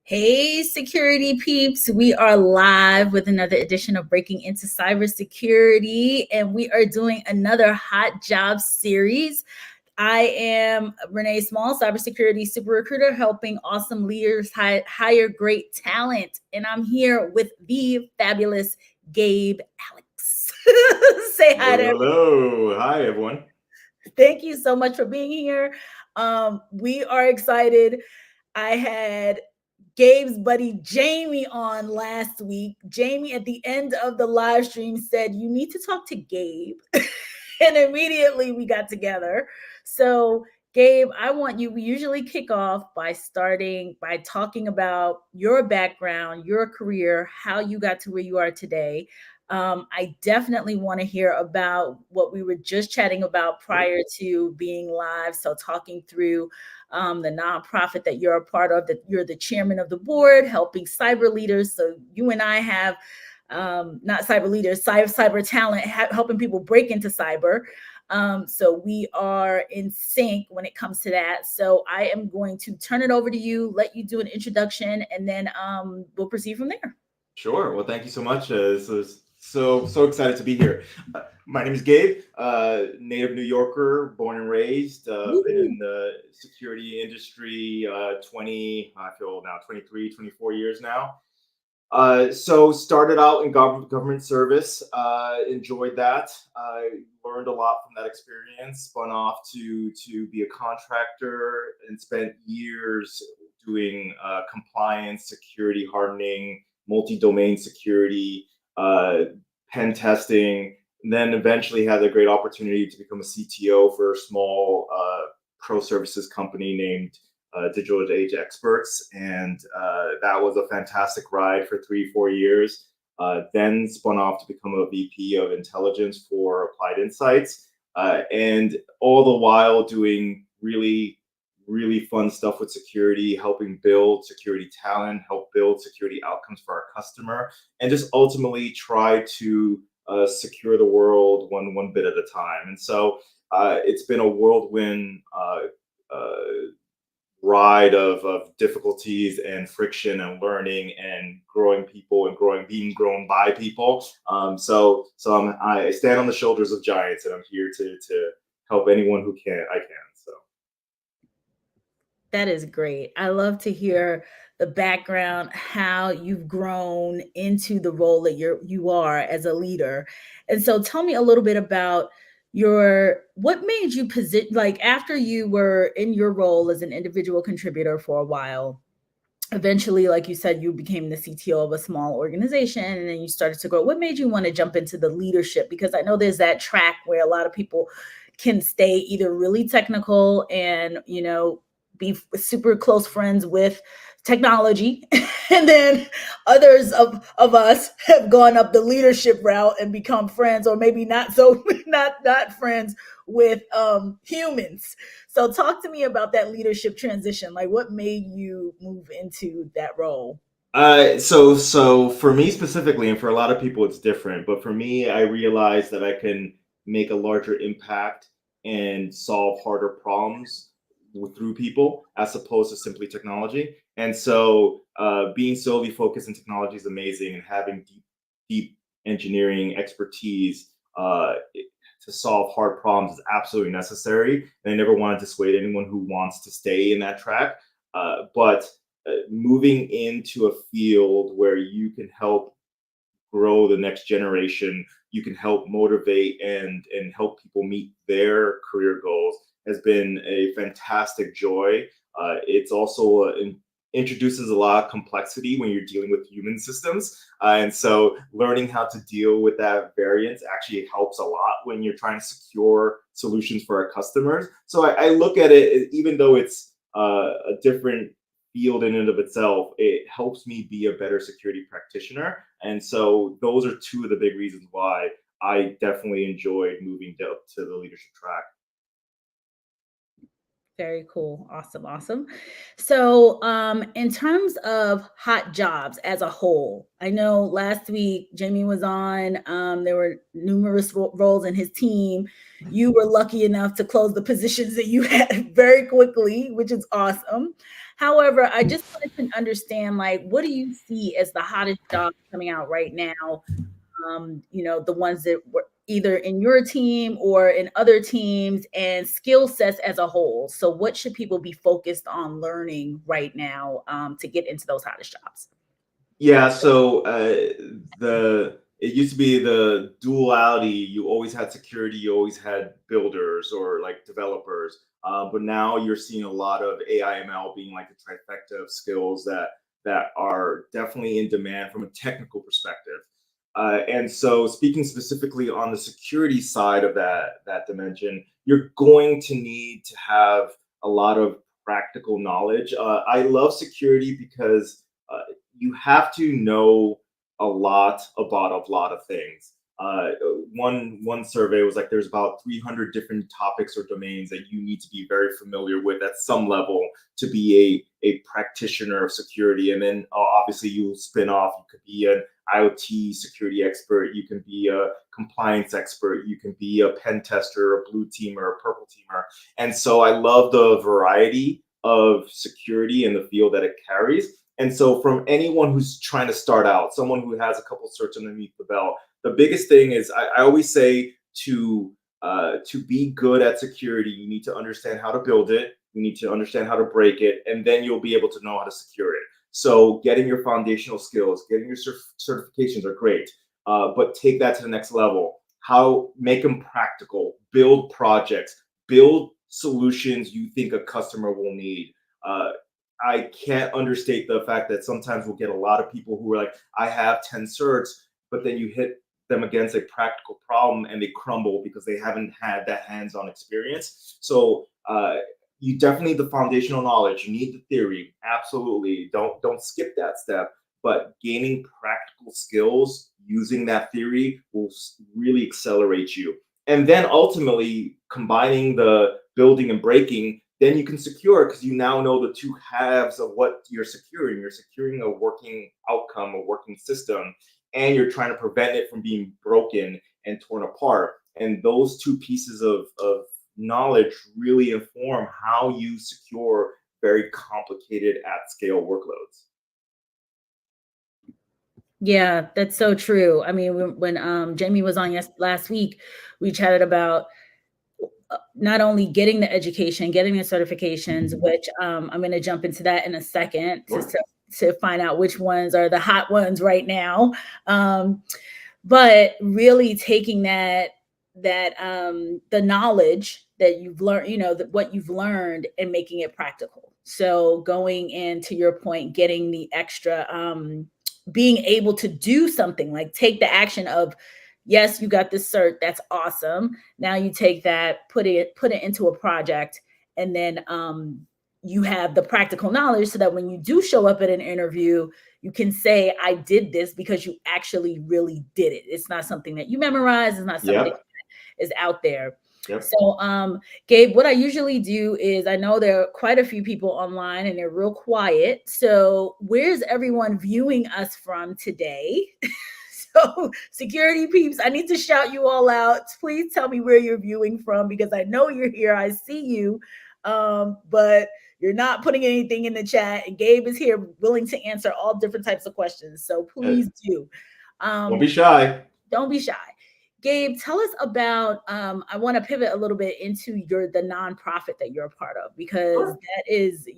Hey, security peeps. We are live with another edition of Breaking into Cybersecurity, and we are doing another Hot Job series. I am Renee Small, cybersecurity super recruiter, helping awesome leaders hire great talent. And I'm here with the fabulous Gabe Alix. Say hi to everyone. Hello. Hi, everyone. Thank you so much for being here. We are excited. I had Gabe's buddy Jamie on last week. Jamie, at the end of the live stream, said, "You need to talk to Gabe." And immediately we got together. So, Gabe, I want you, we usually kick off by starting by talking about your background, your career, how you got to where you are today. I definitely want to hear about what we were just chatting about prior to being live. So, talking through the nonprofit that you're a part of, that you're the chairman of the board, helping cyber leaders. So, you and I have not cyber leaders, cyber talent, helping people break into cyber. So we are in sync when it comes to that. So I am going to turn it over to you, let you do an introduction, and then we'll proceed from there. Sure. Well, thank you so much. So excited to be here. My name is Gabe, native New Yorker, born and raised. Been Woo. in the security industry 20, I feel now 23, 24 years now. So started out in government service, enjoyed that. I learned a lot from that experience, spun off to be a contractor and spent years doing compliance, security hardening, multi-domain security, uh, pen testing, and then eventually had a great opportunity to become a CTO for a small pro services company named Digital Age Experts, and that was a fantastic ride for 3-4 years. Then spun off to become a VP of intelligence for Applied Insights, and all the while doing really fun stuff with security, helping build security talent, help build security outcomes for our customer, and just ultimately try to secure the world one bit at a time. And so it's been a whirlwind uh, ride of difficulties and friction and learning and growing people and being grown by people. I stand on the shoulders of giants, and I'm here to help anyone who can. I can. So That is great. I love to hear the background, how you've grown into the role that you are as a leader. And so tell me a little bit about what made you position, like after you were in your role as an individual contributor for a while, eventually, like you said, you became the CTO of a small organization and then you started to grow. What made you want to jump into the leadership? Because I know there's that track where a lot of people can stay either really technical and, be super close friends with technology. And then others of us have gone up the leadership route and become friends, or maybe not so, not friends with humans. So talk to me about that leadership transition. Like what made you move into that role? so for me specifically, and for a lot of people, it's different. But for me, I realized that I can make a larger impact and solve harder problems through people as opposed to simply technology. And so, being solely focused in technology is amazing, and having deep engineering expertise to solve hard problems is absolutely necessary. And I never want to dissuade anyone who wants to stay in that track. But moving into a field where you can help grow the next generation, you can help motivate and help people meet their career goals has been a fantastic joy. It's also introduces a lot of complexity when you're dealing with human systems. And so learning how to deal with that variance actually helps a lot when you're trying to secure solutions for our customers. So I look at it, even though it's a different field in and of itself, it helps me be a better security practitioner. And so those are two of the big reasons why I definitely enjoyed moving up to the leadership track. Very cool. Awesome. Awesome. So, in terms of hot jobs as a whole, I know last week Jamie was on. There were numerous roles in his team. You were lucky enough to close the positions that you had very quickly, which is awesome. However, I just wanted to understand, like, what do you see as the hottest jobs coming out right now? The ones that were either in your team or in other teams, and skill sets as a whole. So, what should people be focused on learning right now to get into those hottest jobs? Yeah, so it used to be the duality. You always had security, you always had builders or like developers. But now you're seeing a lot of AI ML being like the trifecta of skills that are definitely in demand from a technical perspective. And so, speaking specifically on the security side of that dimension, you're going to need to have a lot of practical knowledge. I love security because you have to know a lot about a lot of things. One survey was like there's about 300 different topics or domains that you need to be very familiar with at some level to be a practitioner of security. And then obviously you spin off. You could be an IoT security expert. You can be a compliance expert. You can be a pen tester, a blue teamer, a purple teamer. And so I love the variety of security and the field that it carries. And so, from anyone who's trying to start out, someone who has a couple certs underneath the belt, the biggest thing is I always say to be good at security, you need to understand how to build it, you need to understand how to break it, and then you'll be able to know how to secure it. So, getting your foundational skills, getting your certifications are great, but take that to the next level. How make them practical, build projects, build solutions you think a customer will need. I can't understate the fact that sometimes we'll get a lot of people who are like, I have 10 certs, but then you hit them against a practical problem and they crumble because they haven't had that hands-on experience. So you definitely need the foundational knowledge. You need the theory. Absolutely. Don't skip that step. But gaining practical skills using that theory will really accelerate you. And then ultimately combining the building and breaking, then you can secure because you now know the two halves of what you're securing. You're securing a working outcome, a working system, and you're trying to prevent it from being broken and torn apart. And those two pieces of knowledge really inform how you secure very complicated at scale workloads. Yeah, that's so true. I mean, when Jamie was on last week, we chatted about not only getting the education, getting the certifications, which I'm going to jump into that in a second to find out which ones are the hot ones right now. But really taking the knowledge that you've learned, what you've learned, and making it practical. So going in, to your point, getting the extra, being able to do something like take the action of, yes, you got this cert, that's awesome. Now you take that, put it into a project, and then you have the practical knowledge so that when you do show up at an interview, you can say, I did this because you actually really did it. It's not something that you memorize. It's not something that is out there. Yep. So, Gabe, what I usually do is, I know there are quite a few people online and they're real quiet. So where's everyone viewing us from today? So, security peeps, I need to shout you all out. Please tell me where you're viewing from because I know you're here. I see you, but you're not putting anything in the chat. And Gabe is here willing to answer all different types of questions. So please do. Don't be shy. Don't be shy. Gabe, tell us about, I want to pivot a little bit into the nonprofit that you're a part of, because that is,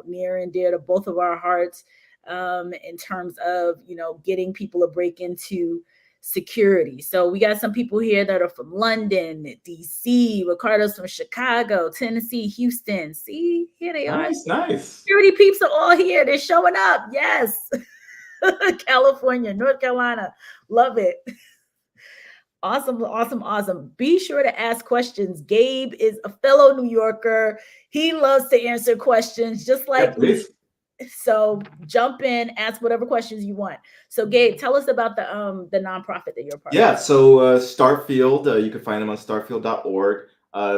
near and dear to both of our hearts, in terms of, getting people to break into security. So we got some people here that are from London, DC, Ricardo's from Chicago, Tennessee, Houston. See, here they are. Nice. Security peeps are all here. They're showing up. Yes. California, North Carolina. Love it. Awesome, awesome, awesome. Be sure to ask questions. Gabe is a fellow New Yorker. He loves to answer questions just like me. So jump in, ask whatever questions you want. So Gabe, tell us about the nonprofit that you're a part of. Yeah, so Starfield, you can find them on starfield.org.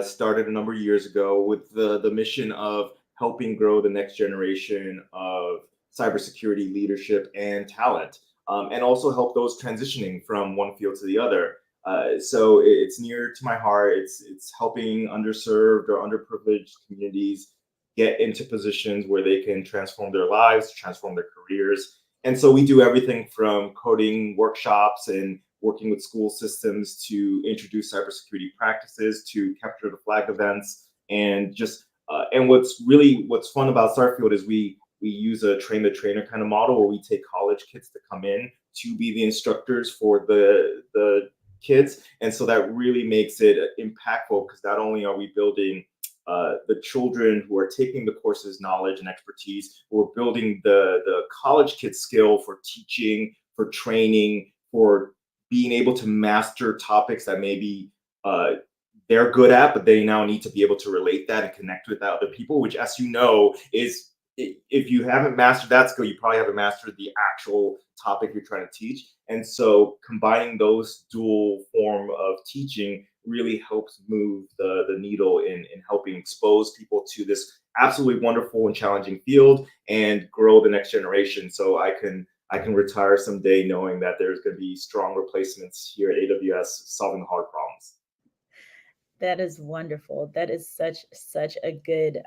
started a number of years ago with the mission of helping grow the next generation of cybersecurity leadership and talent, and also help those transitioning from one field to the other. So it's near to my heart. It's helping underserved or underprivileged communities get into positions where they can transform their lives, transform their careers. And so we do everything from coding workshops and working with school systems to introduce cybersecurity practices, to capture the flag events, and just and what's fun about Starfield is we use a train the trainer kind of model where we take college kids to come in to be the instructors for the kids, and so that really makes it impactful, because not only are we building the children who are taking the courses knowledge and expertise, we're building the college kids skill for teaching, for training, for being able to master topics that maybe they're good at, but they now need to be able to relate that and connect with other people, which, as you know, is, if you haven't mastered that skill, you probably haven't mastered the actual topic you're trying to teach. And so combining those dual form of teaching really helps move the needle in helping expose people to this absolutely wonderful and challenging field and grow the next generation. So I can retire someday knowing that there's going to be strong replacements here at AWS solving the hard problems. That is wonderful. That is such a good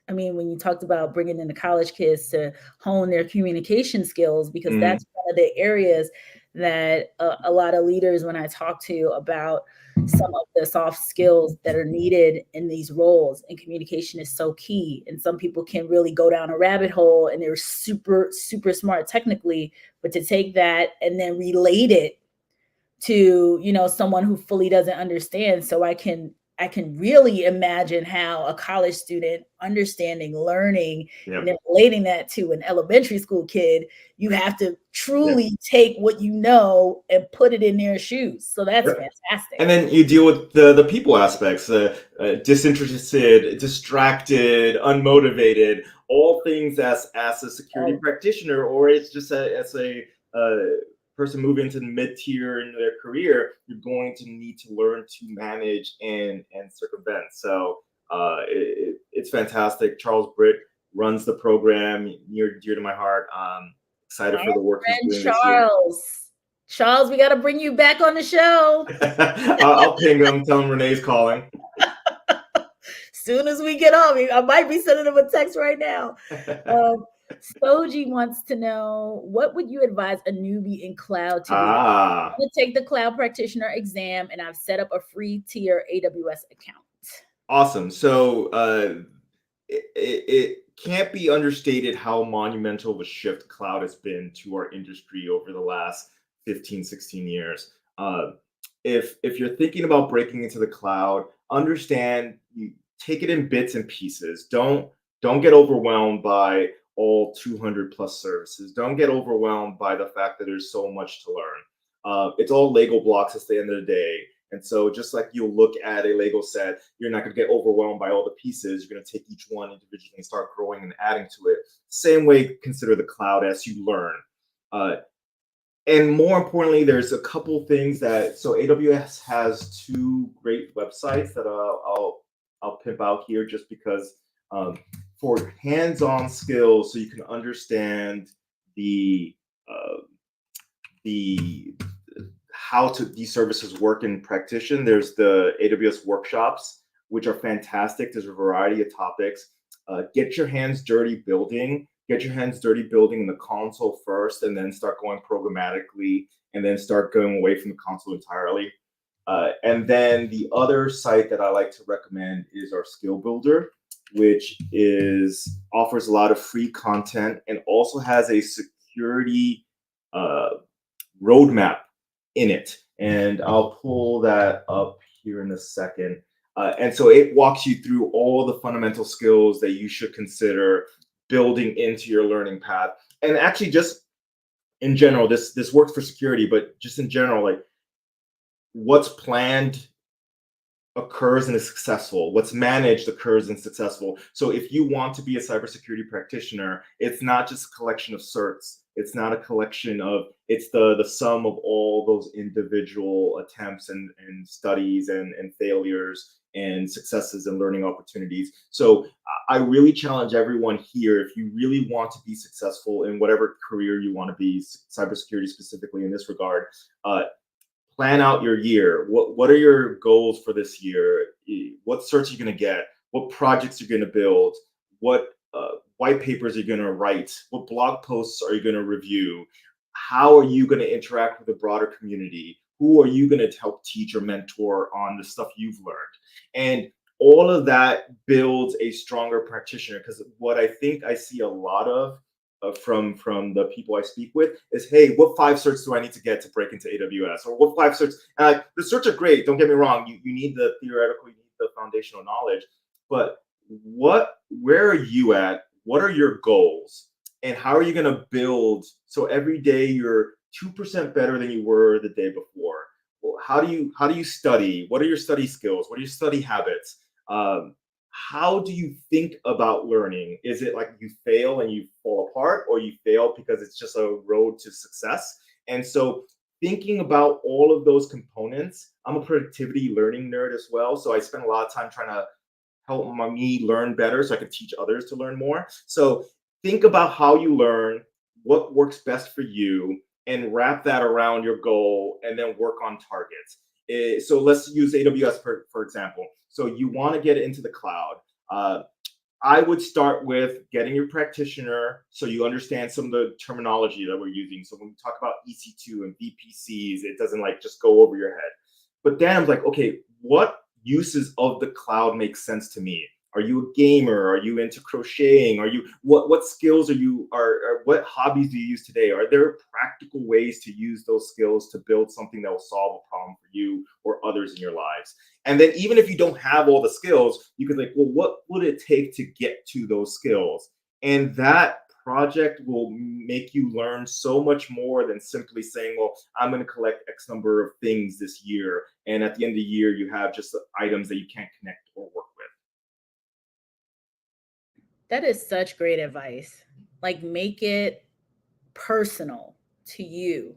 I mean, when you talked about bringing in the college kids to hone their communication skills, because that's one of the areas that a lot of leaders, when I talk to about some of the soft skills that are needed in these roles, and communication is so key. And some people can really go down a rabbit hole and they're super smart technically, but to take that and then relate it to, someone who fully doesn't understand. So I can really imagine how a college student understanding, learning, and then relating that to an elementary school kid, you have to truly take what you know and put it in their shoes. So that's fantastic. And then you deal with the people aspects, disinterested, distracted, unmotivated, all things as a security practitioner, or it's just as a person moving into the mid-tier in their career, you're going to need to learn to manage and circumvent. So it's fantastic. Charles Britt runs the program, near and dear to my heart. Excited for the work he's doing Charles. this year. Charles, we got to bring you back on the show. I'll ping him, tell him Renee's calling. Soon as we get on, I might be sending him a text right now. Soji wants to know, what would you advise a newbie in cloud to do? I'm going to take the cloud practitioner exam, and I've set up a free tier AWS account. Awesome. So it can't be understated how monumental of a shift cloud has been to our industry over the last 15, 16 years. If you're thinking about breaking into the cloud, understand, you take it in bits and pieces. Don't get overwhelmed by all 200 plus services. Don't get overwhelmed by the fact that there's so much to learn. It's all Lego blocks at the end of the day. And so just like you'll look at a Lego set, you're not going to get overwhelmed by all the pieces. You're going to take each one individually and start growing and adding to it. Same way, consider the cloud as you learn. And more importantly, there's a couple things so AWS has two great websites that I'll pimp out here, just because for hands-on skills, so you can understand how these services work in practice. There's the AWS workshops, which are fantastic. There's a variety of topics. Get your hands dirty building. Get your hands dirty building in the console first, and then start going programmatically, and then start going away from the console entirely. And then the other site that I like to recommend is our Skill Builder, which offers a lot of free content and also has a security roadmap in it. And I'll pull that up here in a second. And so it walks you through all the fundamental skills that you should consider building into your learning path. And actually, just in general, this works for security, but just in general, like, what's planned occurs and is successful. What's managed occurs and successful. So if you want to be a cybersecurity practitioner, it's not just a collection of certs. It's not a collection of, it's the sum of all those individual attempts and studies and failures and successes and learning opportunities. So I really challenge everyone here, if you really want to be successful in whatever career you want to be, cybersecurity specifically in this regard, plan out your year. What are your goals for this year? What certs are you going to get? What projects you're going to build? What white papers are you going to write? What blog posts are you going to review? How are you going to interact with the broader community? Who are you going to help teach or mentor on the stuff you've learned? And all of that builds a stronger practitioner, because what I think I see a lot of from the people I speak with is, hey, what 5 certs do I need to get to break into AWS? Or what 5 certs? The certs are great. Don't get me wrong. You need the theoretical, you need the foundational knowledge. But where are you at? What are your goals? And how are you going to build so every day you're 2% better than you were the day before? Well, how do you study? What are your study skills? What are your study habits? How do you think about learning? Is it like you fail and you fall apart, or you fail because it's just a road to success? And so thinking about all of those components, I'm a productivity learning nerd as well. So I spend a lot of time trying to help me learn better so I can teach others to learn more. So think about how you learn, what works best for you, and wrap that around your goal, and then work on targets. So let's use AWS for example. So you want to get into the cloud. I would start with getting your practitioner so you understand some of the terminology that we're using. So when we talk about EC2 and VPCs, it doesn't like just go over your head. But then I'm like, okay, what uses of the cloud make sense to me? Are you a gamer? Are you into crocheting? Are you what skills are you are what hobbies do you use today? Are there practical ways to use those skills to build something that will solve a problem for you or others in your lives? And then even if you don't have all the skills, you could like, well, what would it take to get to those skills? And that project will make you learn so much more than simply saying, well, I'm going to collect X number of things this year. And at the end of the year, you have just the items that you can't connect or work with. That is such great advice. Like, make it personal to you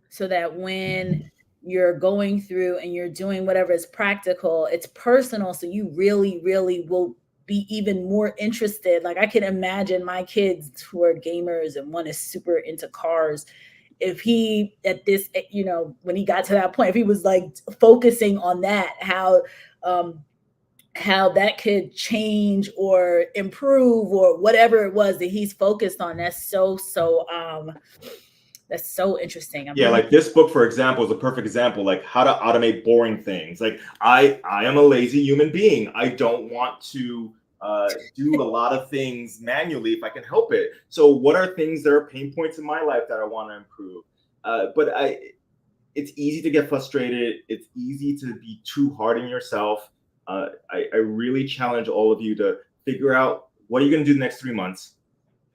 so that when you're going through and you're doing whatever is practical, it's personal. So you really, really will be even more interested. Like, I can imagine my kids who are gamers and one is super into cars. If he at this, when he got to that point, if he was like focusing on that, how that could change or improve or whatever it was that he's focused on. That's so interesting. Yeah, like this book, for example, is a perfect example, like how to automate boring things. Like I am a lazy human being. I don't want to do a lot of things manually if I can help it. So what are things that are pain points in my life that I want to improve? It's easy to get frustrated. It's easy to be too hard on yourself. I really challenge all of you to figure out, what are you going to do the next 3 months?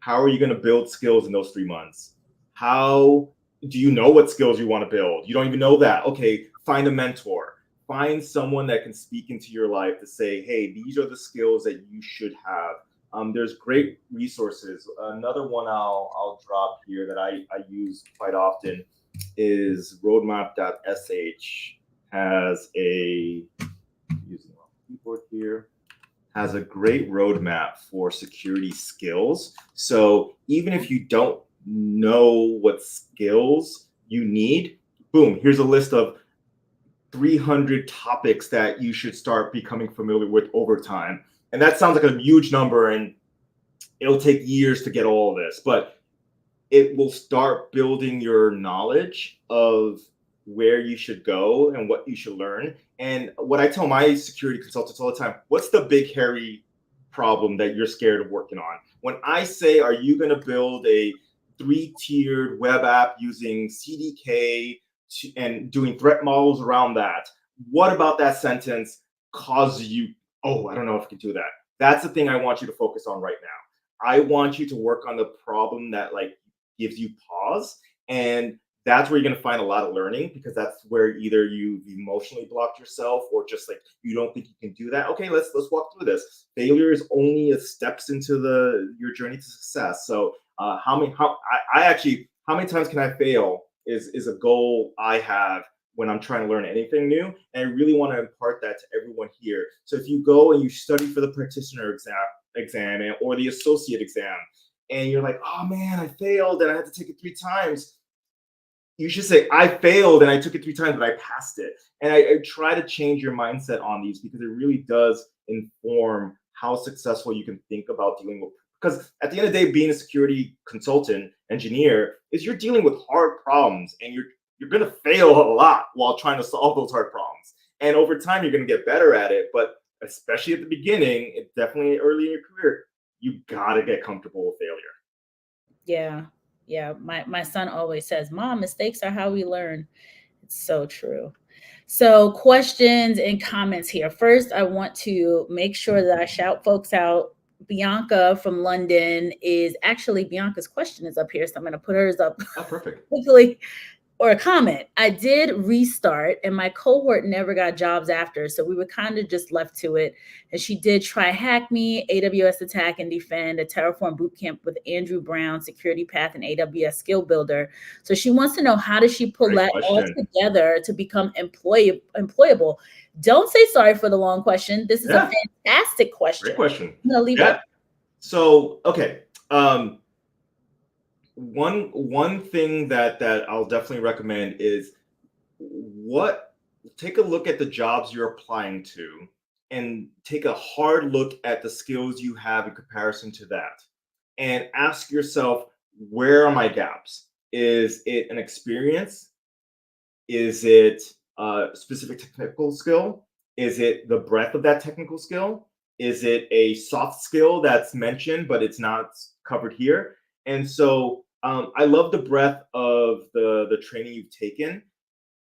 How are you going to build skills in those 3 months? How do you know what skills you want to build? You don't even know that. Okay, find a mentor. Find someone that can speak into your life to say, hey, these are the skills that you should have. There's great resources. Another one I'll drop here that I use quite often is roadmap.sh. Has a, using my keyboard here, has a great roadmap for security skills. So even if you don't know what skills you need, boom, here's a list of 300 topics that you should start becoming familiar with over time. And that sounds like a huge number, and it'll take years to get all of this, but it will start building your knowledge of where you should go and what you should learn. And what I tell my security consultants all the time, what's the big, hairy problem that you're scared of working on? When I say, are you going to build a 3-tiered web app using CDK and doing threat models around that, what about that sentence causes you, oh, I don't know if I can do that? That's the thing I want you to focus on right now. I want you to work on the problem that like gives you pause, and that's where you're going to find a lot of learning, because that's where either you've emotionally blocked yourself or just like you don't think you can do that. Okay, let's walk through this. Failure is only a steps into your journey to success. So how many times can I fail is a goal I have when I'm trying to learn anything new. And I really want to impart that to everyone here. So if you go and you study for the practitioner exam or the associate exam, and you're like, oh man, I failed and I had to take it 3 times. You should say, I failed and I took it 3 times, but I passed it. And I try to change your mindset on these because it really does inform how successful you can think about dealing with. Because at the end of the day, being a security consultant, engineer, is you're dealing with hard problems, and you're gonna fail a lot while trying to solve those hard problems. And over time, you're gonna get better at it. But especially at the beginning, it definitely early in your career, you gotta get comfortable with failure. Yeah. Yeah. My son always says, Mom, mistakes are how we learn. It's so true. So, questions and comments here. First, I want to make sure that I shout folks out. Bianca from London is actually, Bianca's question is up here, so I'm going to put hers up Oh, perfect. quickly. Or a comment. I did restart and my cohort never got jobs after. So we were kind of just left to it. And she did try Hack Me, AWS Attack and Defend, a Terraform bootcamp with Andrew Brown, Security Path, and AWS Skill Builder. So she wants to know, how does she pull Great that all question. together to become employable? Don't say sorry for the long question. This is a fantastic question. Great question. I'm going to leave Yeah. it. So, okay. One thing that I'll definitely recommend is take a look at the jobs you're applying to and take a hard look at the skills you have in comparison to that, and ask yourself, where are my gaps? Is it an experience? Is it a specific technical skill? Is it the breadth of that technical skill? Is it a soft skill that's mentioned but it's not covered here? And so I love the breadth of the training you've taken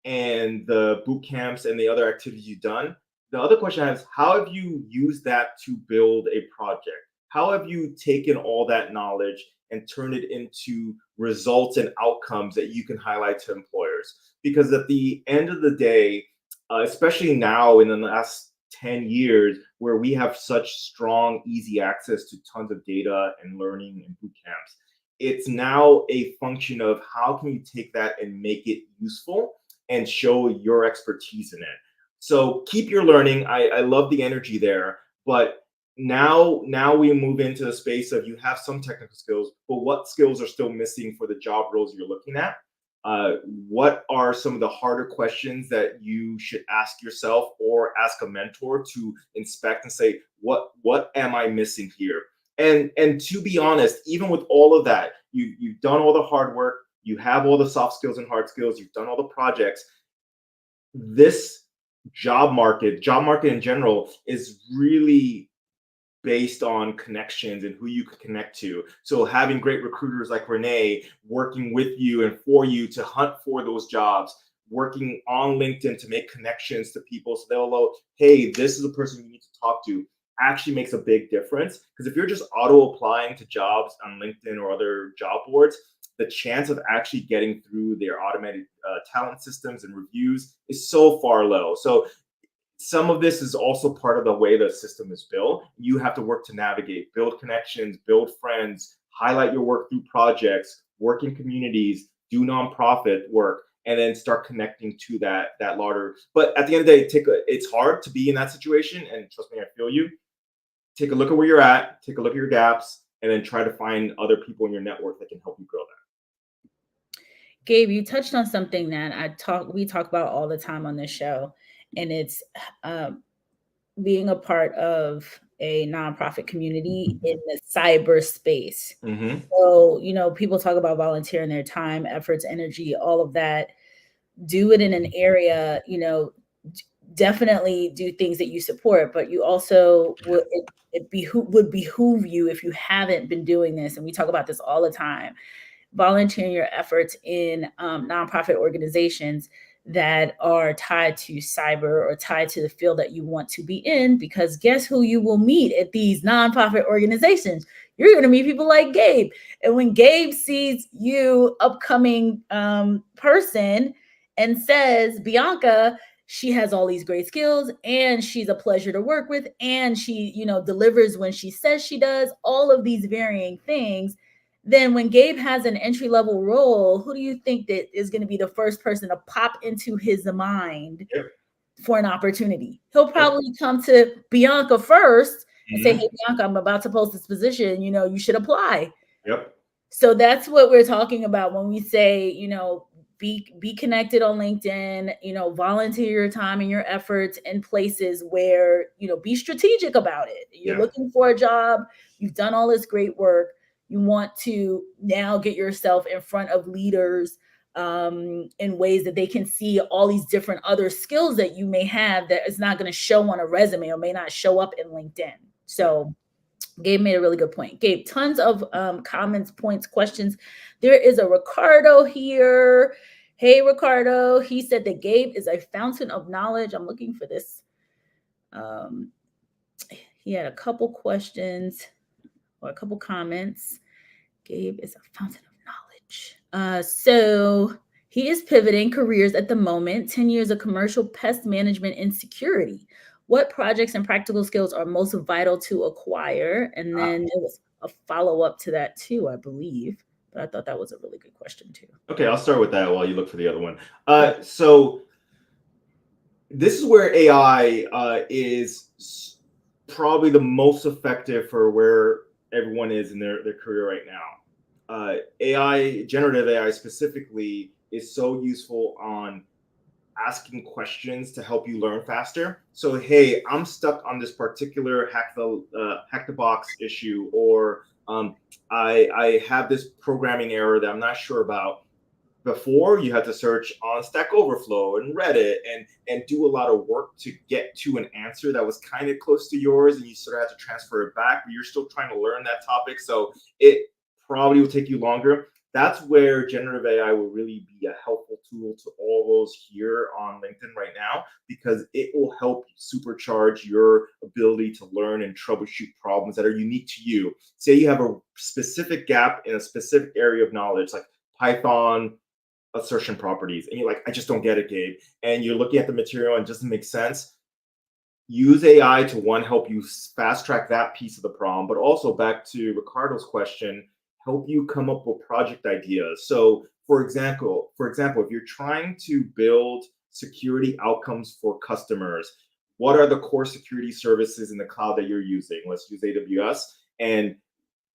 and the boot camps and the other activities you've done. The other question I have is, how have you used that to build a project? How have you taken all that knowledge and turned it into results and outcomes that you can highlight to employers? Because at the end of the day, especially now in the last 10 years, where we have such strong, easy access to tons of data and learning and boot camps, it's now a function of how can you take that and make it useful and show your expertise in it. So keep your learning. I love the energy there, but now we move into the space of, you have some technical skills, but what skills are still missing for the job roles you're looking at? What are some of the harder questions that you should ask yourself or ask a mentor to inspect and say, what am I missing here? And to be honest, even with all of that, you've done all the hard work, you have all the soft skills and hard skills, you've done all the projects. This job market in general, is really based on connections and who you can connect to. So having great recruiters like Renee working with you and for you to hunt for those jobs, working on LinkedIn to make connections to people so they'll know, hey, this is a person you need to talk to, actually makes a big difference. Because if you're just auto applying to jobs on LinkedIn or other job boards, the chance of actually getting through their automated talent systems and reviews is so far low. So some of this is also part of the way the system is built. You have to work to navigate, build connections, build friends, highlight your work through projects, work in communities, do nonprofit work, and then start connecting to that larger. But at the end of the day, it's hard to be in that situation, and trust me, I feel you. Take a look at where you're at, take a look at your gaps, and then try to find other people in your network that can help you grow that. Gabe, you touched on something that we talk about all the time on this show, and it's being a part of a nonprofit community in the cyberspace. Mm-hmm. So, people talk about volunteering their time, efforts, energy, all of that. Do it in an area, definitely do things that you support, but you also would behoove you, if you haven't been doing this, and we talk about this all the time, volunteering your efforts in nonprofit organizations that are tied to cyber or tied to the field that you want to be in, because guess who you will meet at these nonprofit organizations? You're going to meet people like Gabe. And when Gabe sees you, upcoming person, and says, Bianca, she has all these great skills and she's a pleasure to work with, and she, delivers when she says she does, all of these varying things, then when Gabe has an entry-level role, who do you think that is going to be the first person to pop into his mind for an opportunity? He'll probably come to Bianca first and say, hey, Bianca, I'm about to post this position. You should apply. So that's what we're talking about when we say, be connected on LinkedIn, volunteer your time and your efforts in places where, be strategic about it. You're looking for a job. You've done all this great work. You want to now get yourself in front of leaders in ways that they can see all these different other skills that you may have that is not going to show on a resume or may not show up in LinkedIn. So Gabe made a really good point. Gabe, tons of comments, points, questions. There is a Ricardo here. Hey, Ricardo. He said that Gabe is a fountain of knowledge. I'm looking for this. He had a couple questions or a couple comments. Gabe is a fountain of knowledge. So he is pivoting careers at the moment, 10 years of commercial pest management and security. What projects and practical skills are most vital to acquire? And then there was a follow-up to that too, I believe. But I thought that was a really good question too. Okay, I'll start with that while you look for the other one. So this is where AI is probably the most effective for where everyone is in their career right now. AI, generative AI specifically, is so useful on asking questions to help you learn faster. So, hey, I'm stuck on this particular hack the box issue, or I have this programming error that I'm not sure about. Before, you had to search on Stack Overflow and Reddit and do a lot of work to get to an answer that was kind of close to yours, and you sort of had to transfer it back, but you're still trying to learn that topic, so it probably will take you longer. That's where generative AI will really be a helpful tool to all those here on LinkedIn right now, because it will help supercharge your ability to learn and troubleshoot problems that are unique to you. Say you have a specific gap in a specific area of knowledge, like Python assertion properties, and you're like, I just don't get it, Gabe. And you're looking at the material and it doesn't make sense. Use AI to, one, help you fast track that piece of the problem, but also, back to Ricardo's question, help you come up with project ideas. So for example, if you're trying to build security outcomes for customers, what are the core security services in the cloud that you're using? Let's use AWS, and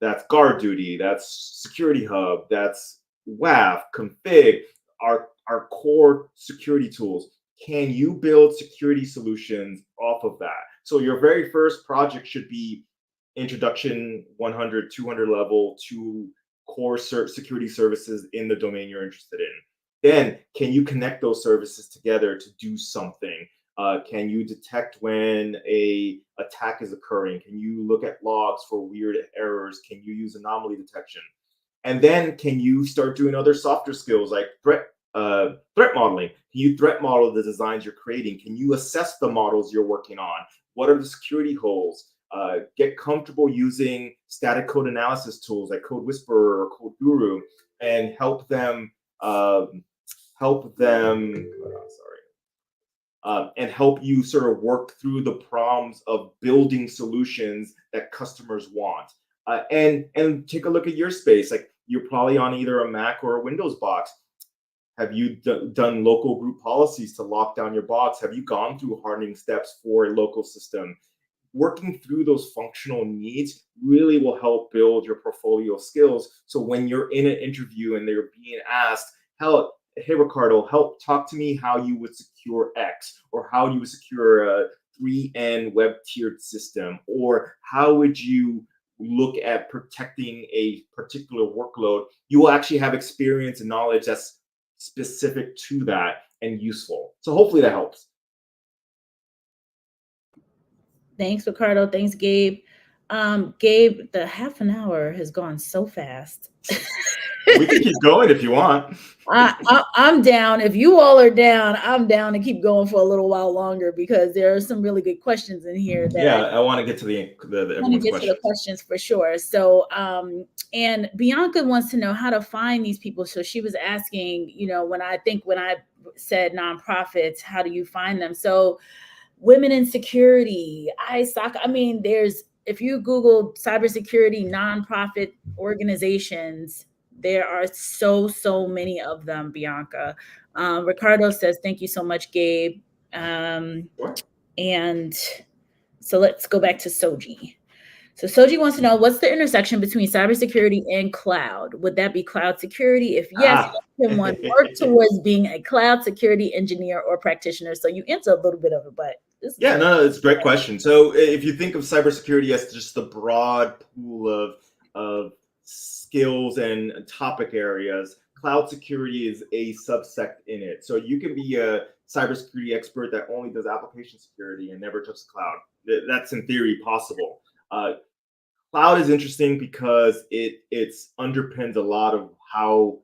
that's GuardDuty, that's Security Hub, that's WAF, config, our core security tools. Can you build security solutions off of that? So your very first project should be introduction 100, 200 level to core security services in the domain you're interested in. Then, can you connect those services together to do something? Can you detect when a attack is occurring? Can you look at logs for weird errors? Can you use anomaly detection? And then, can you start doing other softer skills like threat modeling? Can you threat model the designs you're creating? Can you assess the models you're working on? What are the security holes? Get comfortable using static code analysis tools like Code Whisperer or Code Guru, and help them and help you sort of work through the problems of building solutions that customers want. And take a look at your space. Like, you're probably on either a Mac or a Windows box. Have you done local group policies to lock down your box? Have you gone through hardening steps for a local system? Working through those functional needs really will help build your portfolio skills. So when you're in an interview and they're being asked, hey, Ricardo, help talk to me how you would secure X, or how you would secure a 3N web tiered system, or how would you look at protecting a particular workload, you will actually have experience and knowledge that's specific to that and useful. So hopefully that helps. Thanks, Ricardo. Thanks, Gabe. Gabe, the half an hour has gone so fast. We can keep going if you want. I'm down. If you all are down, I'm down to keep going for a little while longer, because there are some really good questions in here. I want to get to the questions for sure. So, and Bianca wants to know how to find these people. So she was asking, when I said nonprofits, how do you find them? So, women in security, ISOC. I mean, there's if you Google cybersecurity nonprofit organizations, there are so many of them, Bianca. Ricardo says, thank you so much, Gabe. Sure. And so let's go back to Soji. So Soji wants to know, what's the intersection between cybersecurity and cloud? Would that be cloud security? If yes, can one work towards being a cloud security engineer or practitioner? So you answer a little bit of it, but yeah, no, it's a great question. So if you think of cybersecurity as just the broad pool of skills and topic areas, cloud security is a subsect in it. So you can be a cybersecurity expert that only does application security and never touches cloud. That's in theory possible. Cloud is interesting because it's underpins a lot of how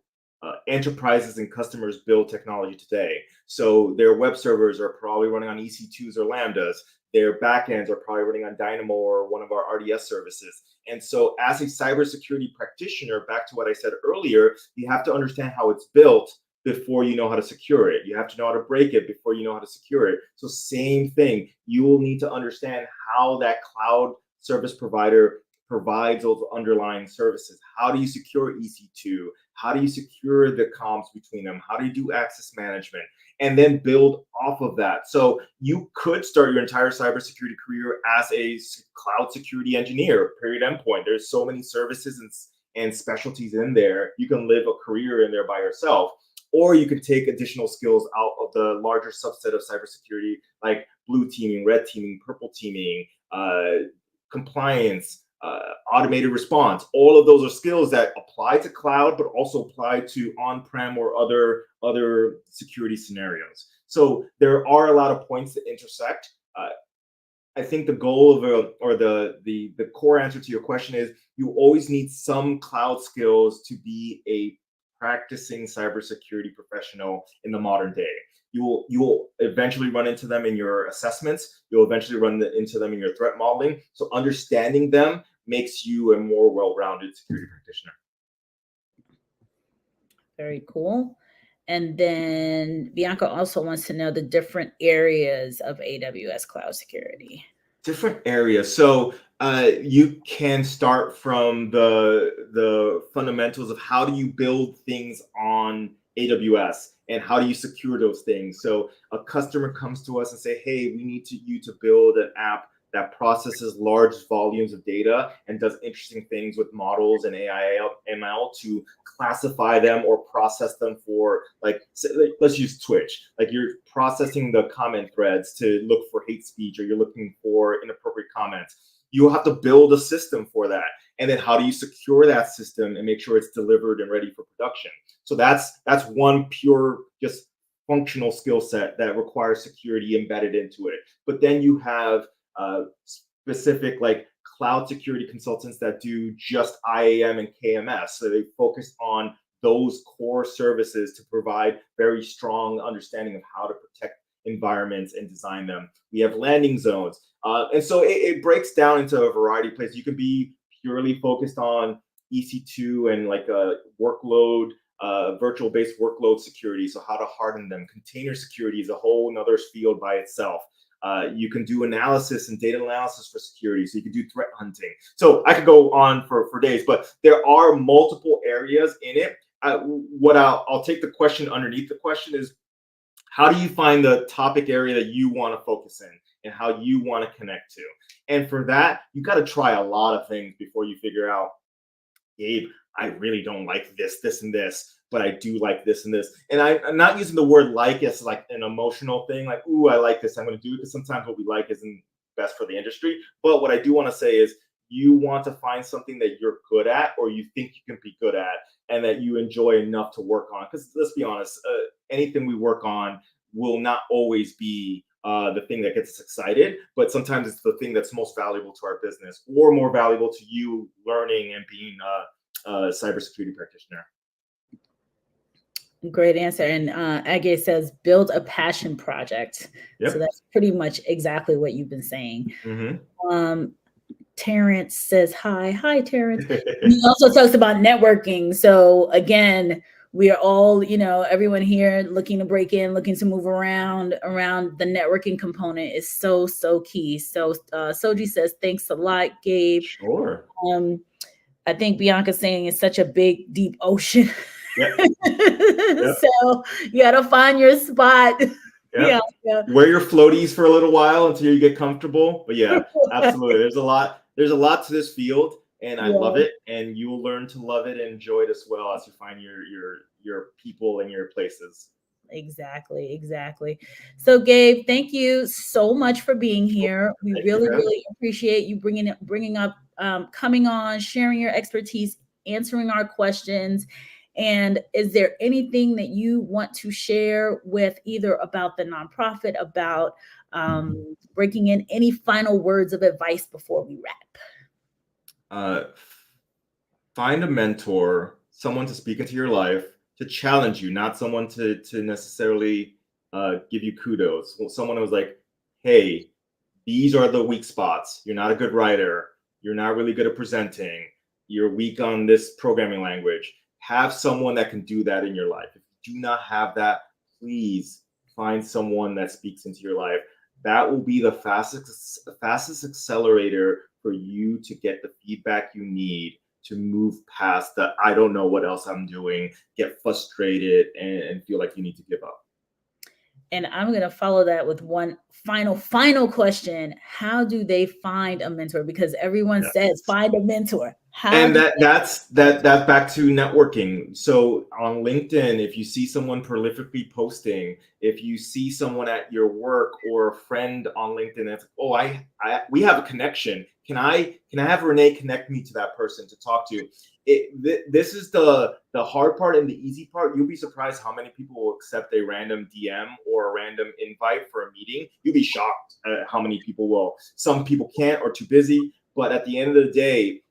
enterprises and customers build technology today. So their web servers are probably running on EC2s or Lambdas. Their backends are probably running on Dynamo or one of our RDS services. And so as a cybersecurity practitioner, back to what I said earlier, you have to understand how it's built before you know how to secure it. You have to know how to break it before you know how to secure it. So same thing, you will need to understand how that cloud service provider provides those underlying services. How do you secure EC2? How do you secure the comms between them? How do you do access management? And then build off of that. So you could start your entire cybersecurity career as a cloud security engineer, period, endpoint. There's so many services and specialties in there. You can live a career in there by yourself. Or you could take additional skills out of the larger subset of cybersecurity, like blue teaming, red teaming, purple teaming, compliance, automated response. All of those are skills that apply to cloud, but also apply to on-prem or other security scenarios. So there are a lot of points that intersect. I think the goal of or the core answer to your question is you always need some cloud skills to be a practicing cybersecurity professional in the modern day. You will eventually run into them in your assessments. You'll eventually run into them in your threat modeling. So understanding them makes you a more well-rounded security practitioner. Very cool. And then Bianca also wants to know the different areas of AWS cloud security. Different areas. So you can start from the fundamentals of how do you build things on AWS and how do you secure those things. So a customer comes to us and say, hey, we need you to build an app that processes large volumes of data and does interesting things with models and AI ML to classify them or process them for, like, let's use Twitch. Like, you're processing the comment threads to look for hate speech, or you're looking for inappropriate comments. You will have to build a system for that. And then how do you secure that system and make sure it's delivered and ready for production? So that's one pure just functional skill set that requires security embedded into it. But then you have specific, like, cloud security consultants that do just IAM and KMS. So they focus on those core services to provide very strong understanding of how to protect environments and design them. We have landing zones. And so it breaks down into a variety of places. You can be purely focused on EC2 and like a workload, virtual-based workload security. So how to harden them. Container security is a whole nother field by itself. You can do analysis and data analysis for security. So you can do threat hunting. So I could go on for days, but there are multiple areas in it. What I'll take the question underneath the question is, how do you find the topic area that you want to focus in and how you want to connect to? And for that, you got to try a lot of things before you figure out, Gabe, I really don't like this, and this, but I do like this and this. And I'm not using the word like as like an emotional thing, like, ooh, I like this, I'm going to do it, because sometimes what we like isn't best for the industry. But what I do want to say is, you want to find something that you're good at, or you think you can be good at, and that you enjoy enough to work on. Because let's be honest, anything we work on will not always be the thing that gets us excited, but sometimes it's the thing that's most valuable to our business, or more valuable to you learning and being a cybersecurity practitioner. Great answer. And Age says, build a passion project. Yep. So that's pretty much exactly what you've been saying. Mm-hmm. Terrence says, hi, Terrence. He also talks about networking. So again, we are all, everyone here looking to break in, looking to move around the networking component is so, so key. So Soji says, thanks a lot, Gabe. Sure. I think Bianca's saying it's such a big, deep ocean. Yep. So you got to find your spot. Yep. Yeah. Wear your floaties for a little while until you get comfortable. But yeah, absolutely. There's a lot to this field, and I love it. And you will learn to love it and enjoy it as well as you find your people and your places. Exactly. So Gabe, thank you so much for being here. We really appreciate you bringing up, coming on, sharing your expertise, answering our questions. And is there anything that you want to share with either about the nonprofit, about breaking in, any final words of advice before we wrap? Find a mentor, someone to speak into your life, to challenge you, not someone to necessarily give you kudos. Someone who was like, hey, these are the weak spots. You're not a good writer. You're not really good at presenting. You're weak on this programming language. Have someone that can do that in your life. If you do not have that, please find someone that speaks into your life. That will be the fastest accelerator for you to get the feedback you need to move past the I don't know what else I'm doing, get frustrated, and feel like you need to give up. And I'm going to follow that with one final question. How do they find a mentor? Because everyone says find a mentor. That's back to networking. So on LinkedIn, if you see someone prolifically posting, if you see someone at your work or a friend on LinkedIn that's, we have a connection. Can I have Renee connect me to that person to talk to? This is the hard part and the easy part. You'll be surprised how many people will accept a random DM or a random invite for a meeting. You'll be shocked at how many people will. Some people can't or too busy, but at the end of the day,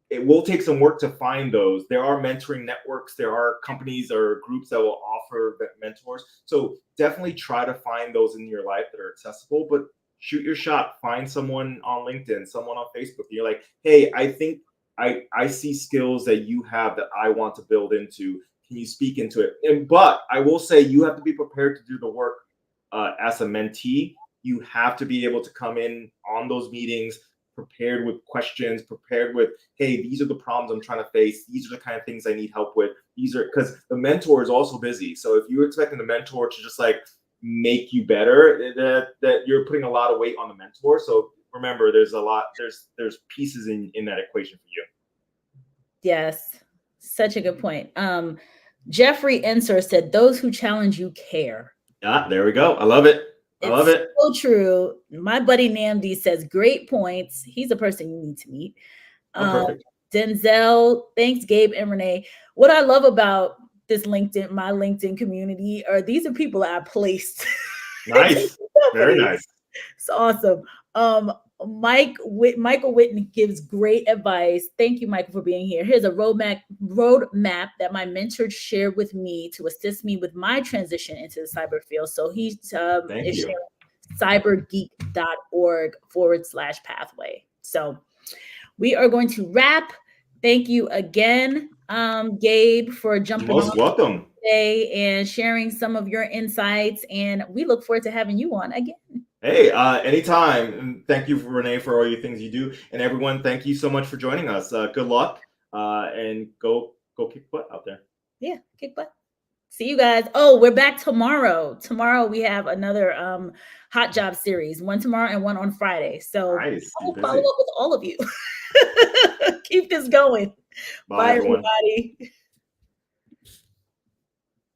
it will take some work to find those. There are mentoring networks. There are companies or groups that will offer mentors. So definitely try to find those in your life that are accessible, but shoot your shot. Find someone on LinkedIn, someone on Facebook. You're like, hey, I think I see skills that you have that I want to build into. Can you speak into it? But I will say you have to be prepared to do the work as a mentee. You have to be able to come in on those meetings prepared with questions, prepared with, hey, these are the problems I'm trying to face. These are the kind of things I need help with. These are, because the mentor is also busy. So if you're expecting the mentor to just like make you better, that you're putting a lot of weight on the mentor. So remember, there's pieces in that equation for you. Yes, such a good point. Jeffrey Ensor said, those who challenge you care. There we go. I love it. I love it. So true. My buddy Namdi says, great points. He's a person you need to meet. Perfect. Denzel, thanks, Gabe and Renee. What I love about this my LinkedIn community, these are people I placed. Nice. Very nice. It's awesome. Michael Whitten gives great advice. Thank you, Michael, for being here. Here's a roadmap that my mentor shared with me to assist me with my transition into the cyber field. So he's sharing cybergeek.org/pathway. So we are going to wrap. Thank you again, Gabe, for jumping on. Most welcome. Today and sharing some of your insights. And we look forward to having you on again. Hey, anytime. And thank you, Renee, for all your things you do. And everyone, thank you so much for joining us. Good luck and go kick butt out there. Yeah, kick butt. See you guys. Oh, we're back tomorrow. Tomorrow we have another HOTJOBS series, one tomorrow and one on Friday. So nice. I will follow up with all of you. Keep this going. Bye everyone. Everybody.